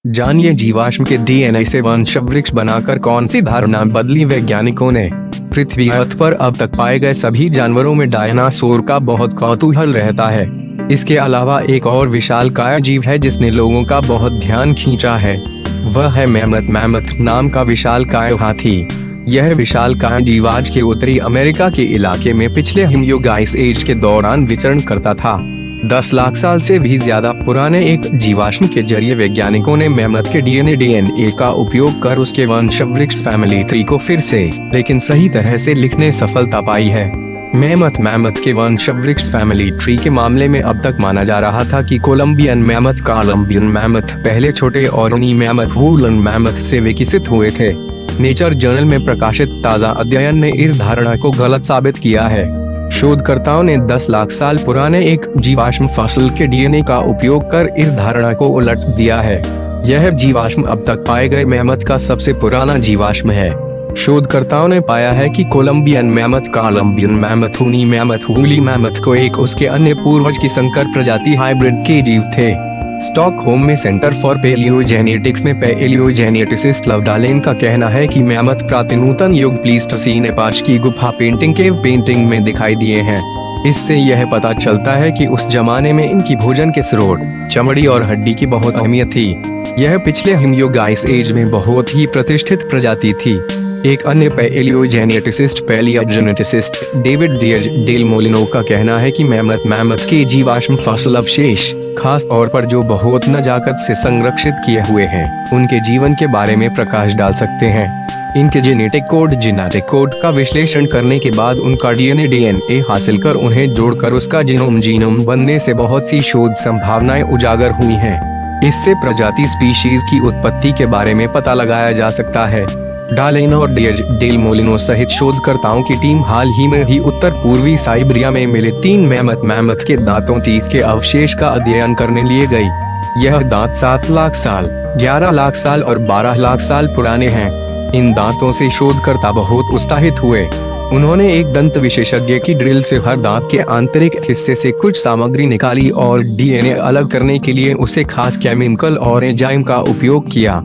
जानिए जीवाश्म के डीएनए से वंशवृक्ष बनाकर कौन सी धारणा बदली वैज्ञानिकों ने। पृथ्वी अर्थ पर अब तक पाए गए सभी जानवरों में डायनासोर का बहुत कौतूहल रहता है। इसके अलावा एक और विशालकाय जीव है जिसने लोगों का बहुत ध्यान खींचा है। वह है मैमथ। मैमथ नाम का विशालकाय हाथी। यह विशालकाय जीव आज के उत्तरी अमेरिका के इलाके में पिछले हिमयुग आइस एज के दौरान विचरण करता था। 10 लाख साल से भी ज्यादा पुराने एक जीवाश्म के जरिए वैज्ञानिकों ने मैमथ के डीएनए का उपयोग कर उसके वंशवृक्ष फैमिली ट्री को फिर से लेकिन सही तरह से लिखने सफलता पाई है। मैमथ के वंशवृक्ष फैमिली ट्री के मामले में अब तक माना जा रहा था कि कोलंबियन मैमथ पहले छोटे और ऊनी मैमथ वूलन मैमथ से विकसित हुए थे। नेचर जर्नल में प्रकाशित ताजा अध्ययन ने इस धारणा को गलत साबित किया है। शोधकर्ताओं ने 10 लाख साल पुराने एक जीवाश्म फॉसिल के डीएनए का उपयोग कर इस धारणा को उलट दिया है। यह जीवाश्म अब तक पाए गए मैमथ का सबसे पुराना जीवाश्म है। शोधकर्ताओं ने पाया है कि कोलंबियन मैमथ ऊनी मैमथ वूली मैमथ को एक उसके अन्य पूर्वज की संकर प्रजाति हाइब्रिड के जीव थे। स्टॉकहोम में सेंटर फॉर पैलियोजेनेटिक्स में पैलियोजेनेटिसिस्ट लवडालेन का कहना है कि मैमथ प्राचीनतम युग प्लीस्टोसीन एपॉच की गुफा केव पेंटिंग में दिखाई दिए हैं। इससे यह पता चलता है कि उस जमाने में इनकी भोजन के स्रोत चमड़ी और हड्डी की बहुत अहमियत थी। यह पिछले हिमयुग आइस एज में बहुत ही प्रतिष्ठित प्रजाति थी। एक अन्य पैलियोजेनेटिसिस्ट डेविड डेल मोलिनो का कहना है कि मैमथ के जीवाश्म फॉसिल अवशेष खास तौर पर जो बहुत नजाकत से संरक्षित किए हुए हैं उनके जीवन के बारे में प्रकाश डाल सकते हैं। इनके जेनेटिक कोड का विश्लेषण करने के बाद उनका डीएनए हासिल कर उन्हें जोड़कर उसका जीनोम बनने से बहुत सी शोध संभावनाएं उजागर हुई हैं। इससे प्रजाति स्पीशीज की उत्पत्ति के बारे में पता लगाया जा सकता है। डालेन और डेल मोलिनो सहित शोधकर्ताओं की टीम हाल ही में ही उत्तर पूर्वी साइबेरिया में मिले 3 मैमथ के दांतों के अवशेष का अध्ययन करने लिए गई। यह दांत 7 लाख साल, 11 लाख साल और 12 लाख साल पुराने हैं। इन दांतों से शोधकर्ता बहुत उत्साहित हुए। उन्होंने एक दंत विशेषज्ञ की ड्रिल से हर दांत के आंतरिक हिस्से से कुछ सामग्री निकाली और डीएनए अलग करने के लिए उसे खास केमिकल और एंजाइम का उपयोग किया।